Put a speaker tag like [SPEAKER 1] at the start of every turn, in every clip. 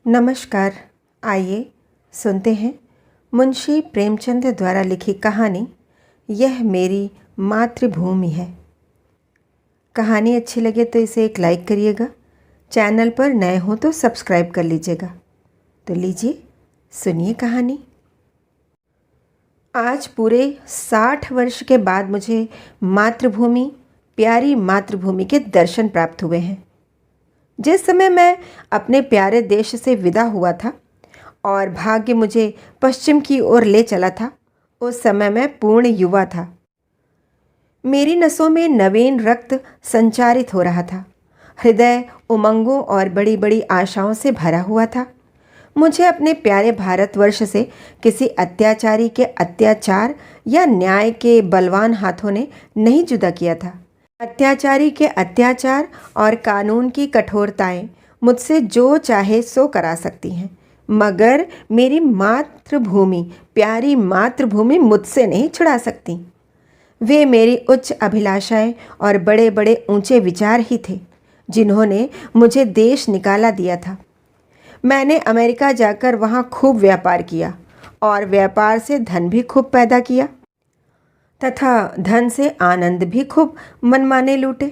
[SPEAKER 1] नमस्कार। आइए सुनते हैं मुंशी प्रेमचंद द्वारा लिखी कहानी यह मेरी मातृभूमि है। कहानी अच्छी लगे तो इसे एक लाइक करिएगा। चैनल पर नए हो तो सब्सक्राइब कर लीजिएगा। तो लीजिए सुनिए कहानी। आज पूरे 60 वर्ष के बाद मुझे मातृभूमि, प्यारी मातृभूमि के दर्शन प्राप्त हुए हैं। जिस समय मैं अपने प्यारे देश से विदा हुआ था और भाग्य मुझे पश्चिम की ओर ले चला था, उस समय मैं पूर्ण युवा था। मेरी नसों में नवीन रक्त संचारित हो रहा था। हृदय उमंगों और बड़ी बड़ी आशाओं से भरा हुआ था। मुझे अपने प्यारे भारतवर्ष से किसी अत्याचारी के अत्याचार या न्याय के बलवान हाथों ने नहीं जुदा किया था। अत्याचारी के अत्याचार और कानून की कठोरताएं मुझसे जो चाहे सो करा सकती हैं, मगर मेरी मातृभूमि, प्यारी मातृभूमि मुझसे नहीं छुड़ा सकती। वे मेरी उच्च अभिलाषाएं और बड़े बड़े ऊंचे विचार ही थे जिन्होंने मुझे देश निकाला दिया था। मैंने अमेरिका जाकर वहाँ खूब व्यापार किया और व्यापार से धन भी खूब पैदा किया तथा धन से आनंद भी खूब मनमाने लूटे।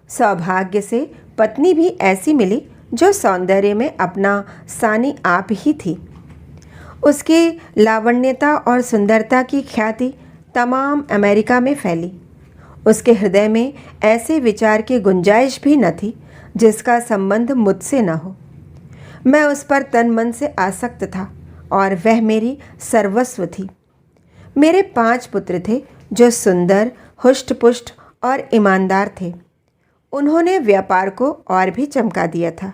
[SPEAKER 1] सौभाग्य से पत्नी भी ऐसी मिली जो सौंदर्य में अपना सानी आप ही थी। उसकी लावण्यता और सुंदरता की ख्याति तमाम अमेरिका में फैली। उसके हृदय में ऐसे विचार की गुंजाइश भी न थी जिसका संबंध मुझसे न हो। मैं उस पर तन मन से आसक्त था और वह मेरी सर्वस्व थी। मेरे 5 पुत्र थे जो सुंदर, हुष्ट-पुष्ट और ईमानदार थे। उन्होंने व्यापार को और भी चमका दिया था।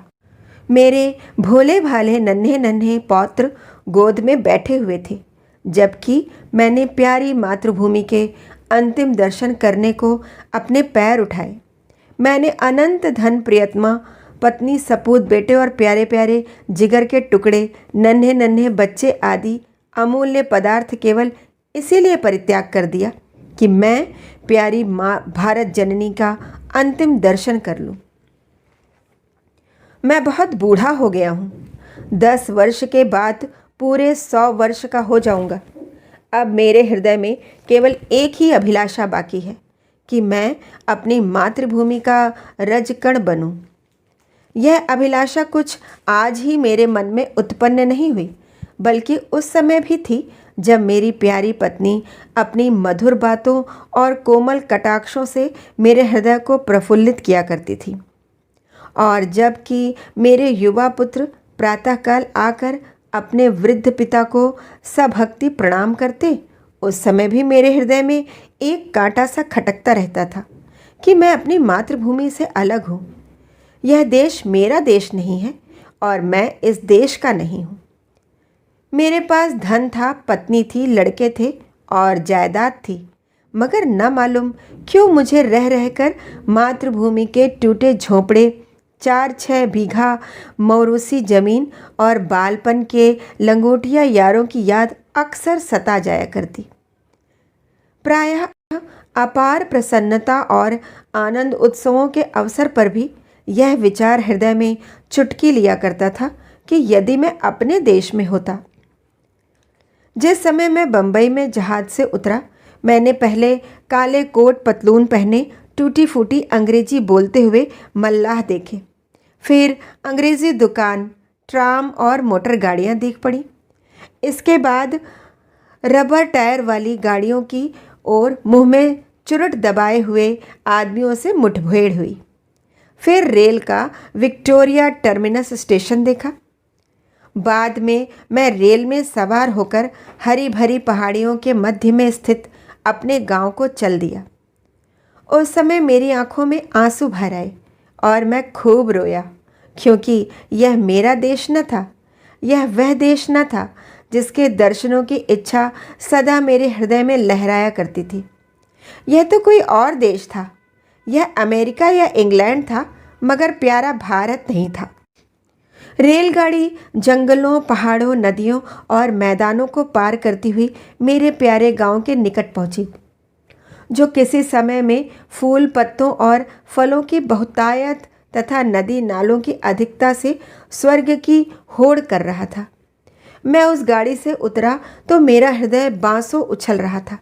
[SPEAKER 1] मेरे भोले भाले नन्हे नन्हे पौत्र गोद में बैठे हुए थे, जबकि मैंने प्यारी मातृभूमि के अंतिम दर्शन करने को अपने पैर उठाए। मैंने अनंत धन, प्रियतमा, पत्नी, सपूत, बेटे और प्यारे प्यारे जिगर के टुकड़े, नन्हे नन्हे बच्चे आदि अमूल्य पदार्थ केवल इसीलिए परित्याग कर दिया कि मैं प्यारी माँ भारत जननी का अंतिम दर्शन कर लूँ। मैं बहुत बूढ़ा हो गया हूँ। 10 वर्ष के बाद पूरे 100 वर्ष का हो जाऊँगा। अब मेरे हृदय में केवल एक ही अभिलाषा बाकी है कि मैं अपनी मातृभूमि का रजकण बनूं। यह अभिलाषा कुछ आज ही मेरे मन में उत्पन्न नहीं हुई, बल्कि उस समय भी थी जब मेरी प्यारी पत्नी अपनी मधुर बातों और कोमल कटाक्षों से मेरे हृदय को प्रफुल्लित किया करती थी, और जबकि मेरे युवा पुत्र प्रातःकाल आकर अपने वृद्ध पिता को सभक्ति प्रणाम करते, उस समय भी मेरे हृदय में एक कांटा सा खटकता रहता था कि मैं अपनी मातृभूमि से अलग हूँ। यह देश मेरा देश नहीं है और मैं इस देश का नहीं हूँ। मेरे पास धन था, पत्नी थी, लड़के थे और जायदाद थी, मगर न मालूम क्यों मुझे रह रहकर मातृभूमि के टूटे झोंपड़े, 4-6 बीघा मौरूसी जमीन और बालपन के लंगोटिया यारों की याद अक्सर सता जाया करती। प्रायः अपार प्रसन्नता और आनंद उत्सवों के अवसर पर भी यह विचार हृदय में चुटकी लिया करता था कि यदि मैं अपने देश में होता। जिस समय मैं बंबई में जहाज से उतरा, मैंने पहले काले कोट पतलून पहने टूटी फूटी अंग्रेजी बोलते हुए मल्लाह देखे। फिर अंग्रेजी दुकान, ट्राम और मोटर गाड़ियाँ देख पड़ी। इसके बाद रबर टायर वाली गाड़ियों की ओर मुंह में चुरुट दबाए हुए आदमियों से मुठभेड़ हुई। फिर रेल का विक्टोरिया टर्मिनस स्टेशन देखा। बाद में मैं रेल में सवार होकर हरी भरी पहाड़ियों के मध्य में स्थित अपने गांव को चल दिया। उस समय मेरी आंखों में आंसू भर आए और मैं खूब रोया, क्योंकि यह मेरा देश न था। यह वह देश न था जिसके दर्शनों की इच्छा सदा मेरे हृदय में लहराया करती थी। यह तो कोई और देश था। यह अमेरिका या इंग्लैंड था, मगर प्यारा भारत नहीं था। रेलगाड़ी जंगलों, पहाड़ों, नदियों और मैदानों को पार करती हुई मेरे प्यारे गांव के निकट पहुंची, जो किसी समय में फूल, पत्तों और फलों की बहुतायत तथा नदी नालों की अधिकता से स्वर्ग की होड़ कर रहा था। मैं उस गाड़ी से उतरा तो मेरा हृदय बांसों उछल रहा था।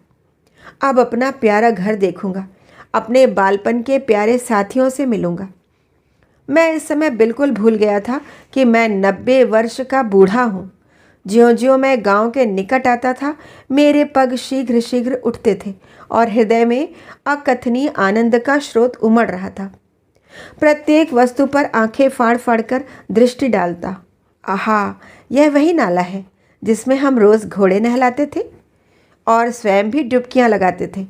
[SPEAKER 1] अब अपना प्यारा घर देखूंगा, अपने बालपन के प्यारे साथियों से मिलूंगा। मैं इस समय बिल्कुल भूल गया था कि मैं 90 वर्ष का बूढ़ा हूँ। ज्यों ज्यों मैं गांव के निकट आता था, मेरे पग शीघ्र शीघ्र उठते थे और हृदय में अकथनीय आनंद का स्रोत उमड़ रहा था। प्रत्येक वस्तु पर आंखें फाड़ फाड़ कर दृष्टि डालता। आहा, यह वही नाला है जिसमें हम रोज़ घोड़े नहलाते थे और स्वयं भी डुबकियां लगाते थे,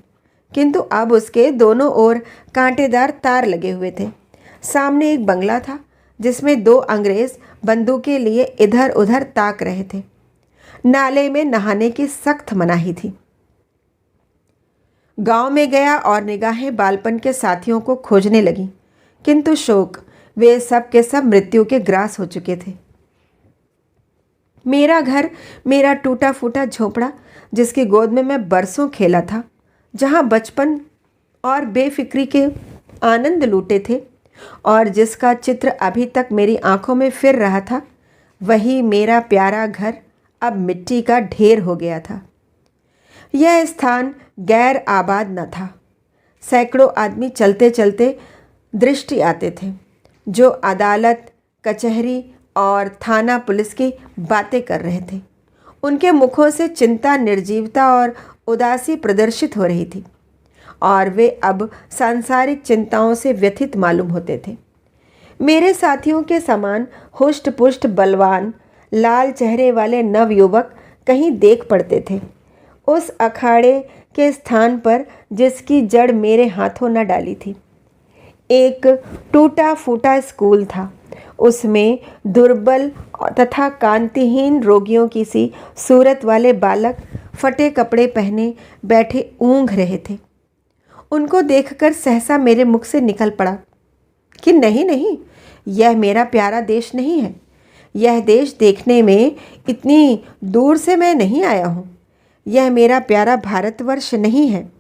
[SPEAKER 1] किंतु अब उसके दोनों ओर कांटेदार तार लगे हुए थे। सामने एक बंगला था जिसमें 2 अंग्रेज बंदूकें लिए इधर उधर ताक रहे थे। नाले में नहाने की सख्त मनाही थी। गांव में गया और निगाहें बालपन के साथियों को खोजने लगी, किंतु शोक, वे सब के सब मृत्यु के ग्रास हो चुके थे। मेरा घर, मेरा टूटा फूटा झोपड़ा, जिसकी गोद में मैं बरसों खेला था, जहाँ बचपन और बेफिक्री के आनंद लूटे थे और जिसका चित्र अभी तक मेरी आंखों में फिर रहा था, वही मेरा प्यारा घर अब मिट्टी का ढेर हो गया था। यह स्थान गैर आबाद न था। सैकड़ों आदमी चलते चलते दृष्टि आते थे, जो अदालत, कचहरी और थाना पुलिस की बातें कर रहे थे। उनके मुखों से चिंता, निर्जीवता और उदासी प्रदर्शित हो रही थी और वे अब सांसारिक चिंताओं से व्यथित मालूम होते थे। मेरे साथियों के समान हुष्ट पुष्ट, बलवान, लाल चेहरे वाले नवयुवक कहीं देख पड़ते थे उस अखाड़े के स्थान पर जिसकी जड़ मेरे हाथों न डाली थी। एक टूटा फूटा स्कूल था। उसमें दुर्बल तथा कांतिहीन रोगियों की सी सूरत वाले बालक फटे कपड़े पहने बैठे ऊँघ रहे थे। उनको देखकर सहसा मेरे मुख से निकल पड़ा कि नहीं नहीं, यह मेरा प्यारा देश नहीं है। यह देश देखने में इतनी दूर से मैं नहीं आया हूँ। यह मेरा प्यारा भारतवर्ष नहीं है।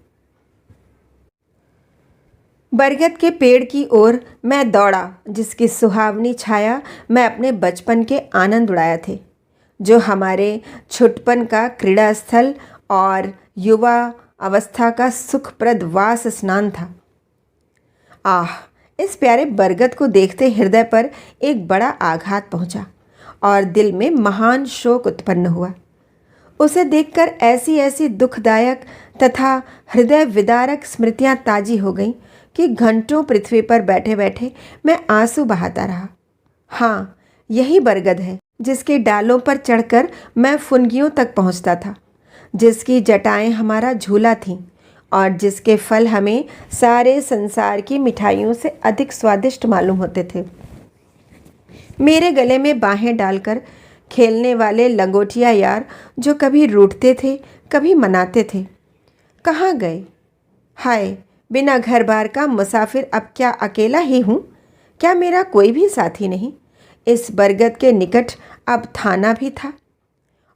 [SPEAKER 1] बरगद के पेड़ की ओर मैं दौड़ा, जिसकी सुहावनी छाया मैं अपने बचपन के आनंद उड़ाया थे, जो हमारे छुटपन का क्रीड़ा स्थल और युवा अवस्था का सुखप्रद वास स्नान था। आह, इस प्यारे बरगद को देखते हृदय पर एक बड़ा आघात पहुंचा और दिल में महान शोक उत्पन्न हुआ। उसे देखकर ऐसी ऐसी दुखदायक तथा हृदय विदारक स्मृतियां ताजी हो गईं कि घंटों पृथ्वी पर बैठे बैठे मैं आंसू बहाता रहा। हाँ, यही बरगद है जिसके डालों पर चढ़कर मैं फुनगियों तक पहुंचता था, जिसकी जटाएं हमारा झूला थीं और जिसके फल हमें सारे संसार की मिठाइयों से अधिक स्वादिष्ट मालूम होते थे। मेरे गले में बाहें डालकर खेलने वाले लंगोटिया यार, जो कभी रूठते थे कभी मनाते थे, कहाँ गए? हाय, बिना घर बार का मुसाफिर अब क्या अकेला ही हूँ? क्या मेरा कोई भी साथी नहीं? इस बरगद के निकट अब थाना भी था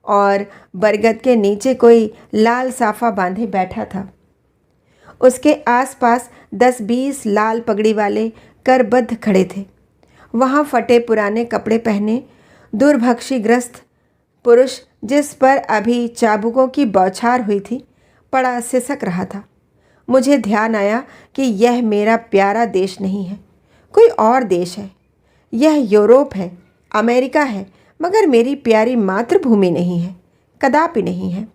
[SPEAKER 1] और बरगद के नीचे कोई लाल साफा बांधे बैठा था। उसके आसपास 10-20 लाल पगड़ी वाले करबद्ध खड़े थे। वहाँ फटे पुराने कपड़े पहने दुर्भक्षीग्रस्त पुरुष, जिस पर अभी चाबुकों की बौछार हुई थी, पड़ा सिसक रहा था। मुझे ध्यान आया कि यह मेरा प्यारा देश नहीं है, कोई और देश है। यह यूरोप है, अमेरिका है, मगर मेरी प्यारी मातृभूमि नहीं है, कदापि नहीं है।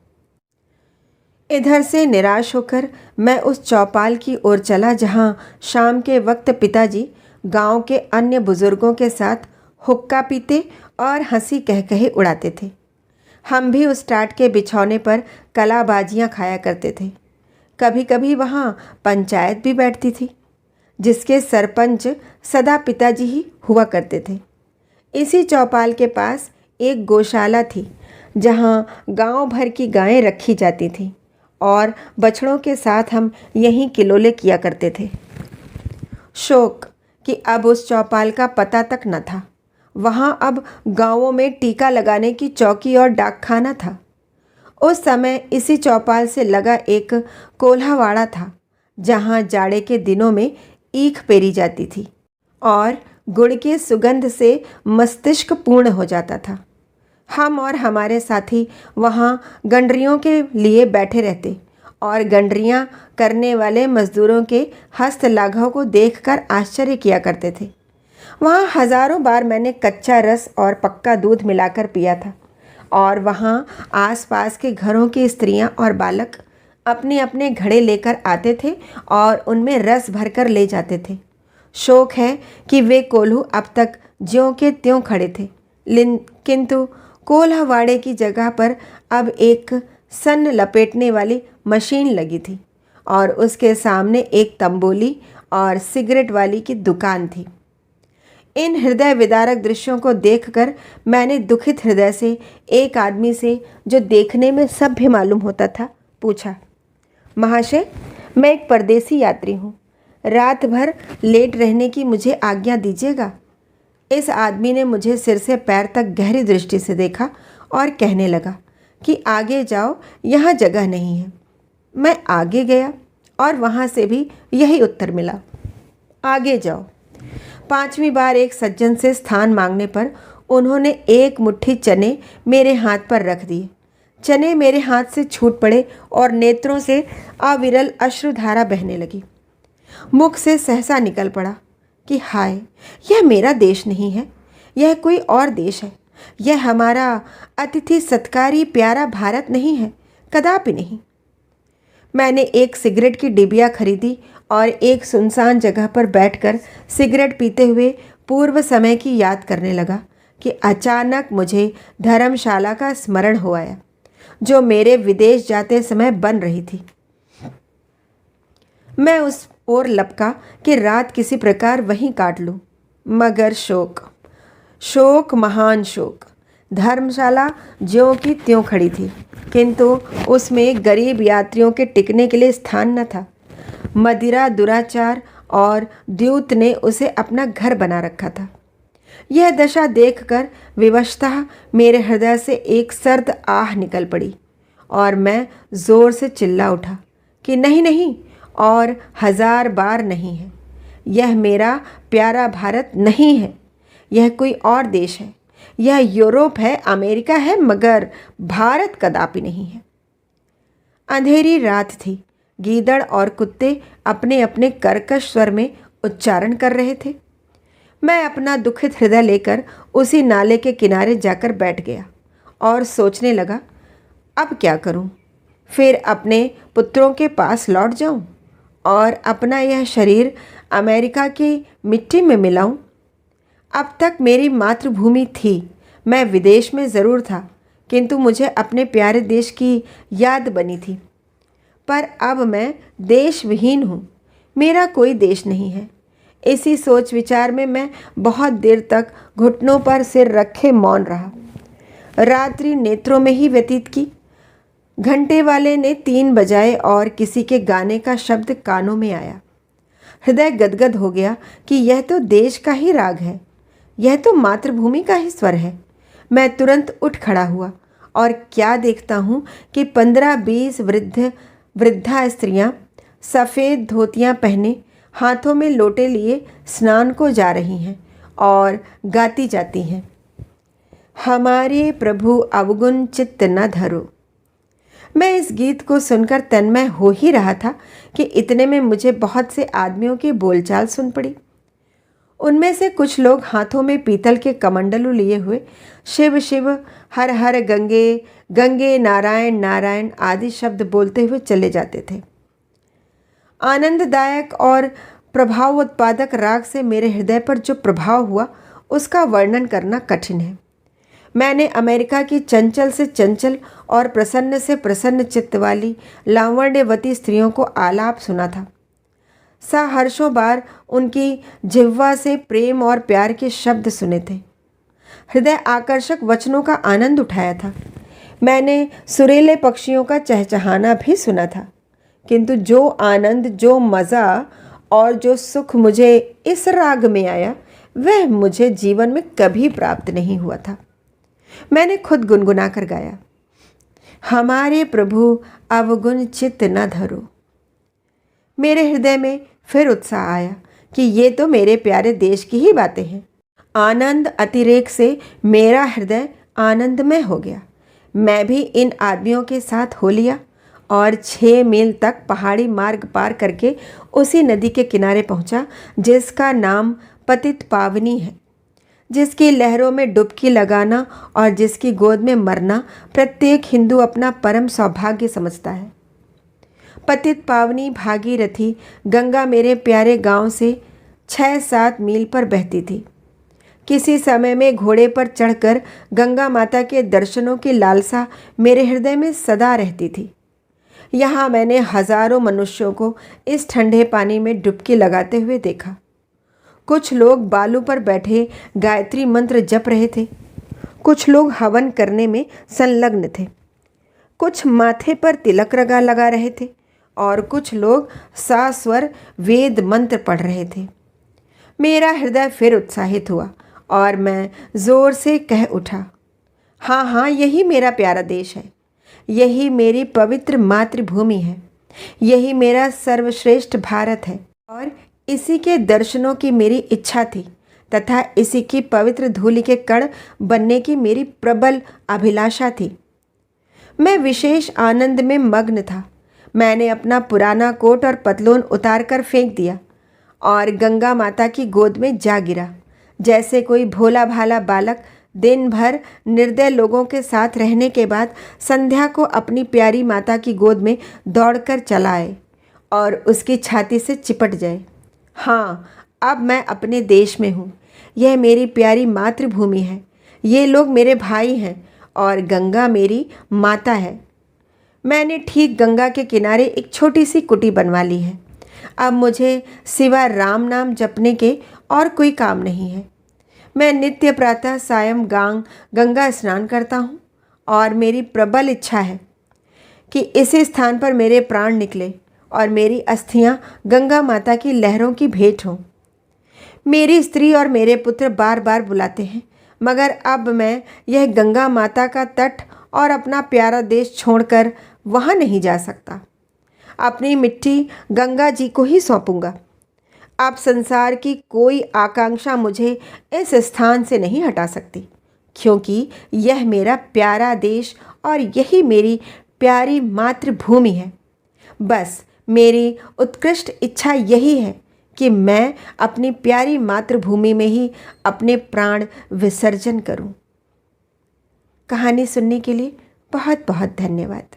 [SPEAKER 1] इधर से निराश होकर मैं उस चौपाल की ओर चला जहाँ शाम के वक्त पिताजी गांव के अन्य बुजुर्गों के साथ हुक्का पीते और हंसी कह कहे उड़ाते थे। हम भी उस टाट के बिछौने पर कलाबाजियाँ खाया करते थे। कभी कभी वहाँ पंचायत भी बैठती थी, जिसके सरपंच सदा पिताजी ही हुआ करते थे। इसी चौपाल के पास एक गौशाला थी, जहाँ गांव भर की गायें रखी जाती थीं और बछड़ों के साथ हम यहीं किलोले किया करते थे। शोक कि अब उस चौपाल का पता तक न था। वहाँ अब गांवों में टीका लगाने की चौकी और डाकखाना था। उस समय इसी चौपाल से लगा एक कोल्हावाड़ा था, जहाँ जाड़े के दिनों में ईख पेरी जाती थी और गुड़ की सुगंध से मस्तिष्क पूर्ण हो जाता था। हम और हमारे साथी वहाँ गंडरियों के लिए बैठे रहते और गंडरियाँ करने वाले मजदूरों के हस्तलाघव को देखकर आश्चर्य किया करते थे। वहाँ हजारों बार मैंने कच्चा रस और पक्का दूध मिलाकर पिया था और वहाँ आसपास के घरों की स्त्रियाँ और बालक अपने अपने घड़े लेकर आते थे और उनमें रस भरकर ले जाते थे। शौक है कि वे कोल्हू अब तक ज्यों के त्यों खड़े थे, किंतु कोल्हावाड़े की जगह पर अब एक सन लपेटने वाली मशीन लगी थी और उसके सामने एक तंबोली और सिगरेट वाली की दुकान थी। इन हृदय विदारक दृश्यों को देखकर मैंने दुखित हृदय से एक आदमी से, जो देखने में सभ्य मालूम होता था, पूछा, महाशय, मैं एक परदेसी यात्री हूँ, रात भर लेट रहने की मुझे आज्ञा दीजिएगा। इस आदमी ने मुझे सिर से पैर तक गहरी दृष्टि से देखा और कहने लगा कि आगे जाओ, यहाँ जगह नहीं है। मैं आगे गया और वहाँ से भी यही उत्तर मिला, आगे जाओ। 5वीं बार एक सज्जन से स्थान मांगने पर उन्होंने एक मुट्ठी चने मेरे हाथ पर रख दिए। चने मेरे हाथ से छूट पड़े और नेत्रों से अविरल अश्रुधारा बहने लगी। मुख से सहसा निकल पड़ा कि हाय, यह मेरा देश नहीं है, यह कोई और देश है। यह हमारा अतिथि सत्कारी प्यारा भारत नहीं है, कदापि नहीं। मैंने एक सिगरेट की डिबिया खरीदी और एक सुनसान जगह पर बैठकर सिगरेट पीते हुए पूर्व समय की याद करने लगा कि अचानक मुझे धर्मशाला का स्मरण हो आया, जो मेरे विदेश जाते समय बन रही थी। मैं उस ओर लपका कि रात किसी प्रकार वहीं काट लूं, मगर शोक, महान शोक। धर्मशाला ज्यों की त्यों खड़ी थी, किंतु उसमें गरीब यात्रियों के टिकने के लिए स्थान न था। मदिरा, दुराचार और द्यूत ने उसे अपना घर बना रखा था। यह दशा देखकर विवशतः मेरे हृदय से एक सर्द आह निकल पड़ी और मैं जोर से चिल्ला उठा कि नहीं नहीं, और 1000 बार नहीं है। यह मेरा प्यारा भारत नहीं है, यह कोई और देश है। यह यूरोप है, अमेरिका है, मगर भारत कदापि नहीं है। अंधेरी रात थी। गीदड़ और कुत्ते अपने अपने कर्कश स्वर में उच्चारण कर रहे थे। मैं अपना दुखित हृदय लेकर उसी नाले के किनारे जाकर बैठ गया और सोचने लगा, अब क्या करूं? फिर अपने पुत्रों के पास लौट जाऊं और अपना यह शरीर अमेरिका की मिट्टी में मिलाऊं? अब तक मेरी मातृभूमि थी, मैं विदेश में ज़रूर था, किंतु मुझे अपने प्यारे देश की याद बनी थी। पर अब मैं देश विहीन हूँ, मेरा कोई देश नहीं है। इसी सोच विचार में मैं बहुत देर तक घुटनों पर सिर रखे मौन रहा। रात्रि नेत्रों में ही व्यतीत की। घंटे वाले ने 3 बजाए और किसी के गाने का शब्द कानों में आया। हृदय गदगद हो गया कि यह तो देश का ही राग है, यह तो मातृभूमि का ही स्वर है। मैं तुरंत उठ खड़ा हुआ और क्या देखता हूँ कि 15-20 वृद्धा स्त्रियां सफ़ेद धोतियां पहने, हाथों में लोटे लिए स्नान को जा रही हैं और गाती जाती हैं, हमारे प्रभु अवगुण चित्त न धरो। मैं इस गीत को सुनकर तन्मय हो ही रहा था कि इतने में मुझे बहुत से आदमियों की बोलचाल सुन पड़ी। उनमें से कुछ लोग हाथों में पीतल के कमंडलू लिए हुए शिव शिव, हर हर गंगे गंगे, नारायण नारायण आदि शब्द बोलते हुए चले जाते थे। आनंददायक और प्रभाव उत्पादक राग से मेरे हृदय पर जो प्रभाव हुआ उसका वर्णन करना कठिन है। मैंने अमेरिका की चंचल से चंचल और प्रसन्न से प्रसन्न चित्त वाली लावण्यवती स्त्रियों को आलाप सुना था। सहर्षों बार उनकी जिह्वा से प्रेम और प्यार के शब्द सुने थे। हृदय आकर्षक वचनों का आनंद उठाया था। मैंने सुरीले पक्षियों का चहचहाना भी सुना था, किंतु जो आनंद, जो मज़ा और जो सुख मुझे इस राग में आया वह मुझे जीवन में कभी प्राप्त नहीं हुआ था। मैंने खुद गुनगुना कर गाया, हमारे प्रभु अवगुण चित्त न धरो। मेरे हृदय में फिर उत्साह आया कि ये तो मेरे प्यारे देश की ही बातें हैं। आनंद अतिरेक से मेरा हृदय आनंदमय हो गया। मैं भी इन आदमियों के साथ हो लिया और 6 मील तक पहाड़ी मार्ग पार करके उसी नदी के किनारे पहुंचा जिसका नाम पतित पावनी है, जिसकी लहरों में डुबकी लगाना और जिसकी गोद में मरना प्रत्येक हिंदू अपना परम सौभाग्य समझता है। पतित पावनी भागीरथी गंगा मेरे प्यारे गांव से 6-7 मील पर बहती थी। किसी समय में घोड़े पर चढ़कर गंगा माता के दर्शनों की लालसा मेरे हृदय में सदा रहती थी। यहाँ मैंने हजारों मनुष्यों को इस ठंडे पानी में डुबकी लगाते हुए देखा। कुछ लोग बालू पर बैठे गायत्री मंत्र जप रहे थे, कुछ लोग हवन करने में संलग्न थे, कुछ माथे पर तिलक लगा रहे थे और कुछ लोग सास्वर वेद मंत्र पढ़ रहे थे। मेरा हृदय फिर उत्साहित हुआ और मैं जोर से कह उठा, हाँ हाँ, यही मेरा प्यारा देश है, यही मेरी पवित्र मातृभूमि है, यही मेरा सर्वश्रेष्ठ भारत है और इसी के दर्शनों की मेरी इच्छा थी तथा इसी की पवित्र धूलि के कण बनने की मेरी प्रबल अभिलाषा थी। मैं विशेष आनंद में मग्न था। मैंने अपना पुराना कोट और पतलून उतार कर फेंक दिया और गंगा माता की गोद में जा गिरा, जैसे कोई भोला भाला बालक दिन भर निर्दय लोगों के साथ रहने के बाद संध्या को अपनी प्यारी माता की गोद में दौड़कर चला आए और उसकी छाती से चिपट जाए। हाँ, अब मैं अपने देश में हूँ। यह मेरी प्यारी मातृभूमि है, ये लोग मेरे भाई हैं और गंगा मेरी माता है। मैंने ठीक गंगा के किनारे एक छोटी सी कुटी बनवा ली है। अब मुझे सिवा राम नाम जपने के और कोई काम नहीं है। मैं नित्य प्रातः सायं गंगा स्नान करता हूँ और मेरी प्रबल इच्छा है कि इसी स्थान पर मेरे प्राण निकले और मेरी अस्थियाँ गंगा माता की लहरों की भेंट हों। मेरी स्त्री और मेरे पुत्र बार बार बुलाते हैं, मगर अब मैं यह गंगा माता का तट और अपना प्यारा देश छोड़कर वहाँ नहीं जा सकता। अपनी मिट्टी गंगा जी को ही सौंपूंगा। अब संसार की कोई आकांक्षा मुझे इस स्थान से नहीं हटा सकती, क्योंकि यह मेरा प्यारा देश और यही मेरी प्यारी मातृभूमि है। बस मेरी उत्कृष्ट इच्छा यही है कि मैं अपनी प्यारी मातृभूमि में ही अपने प्राण विसर्जन करूं। कहानी सुनने के लिए बहुत बहुत धन्यवाद।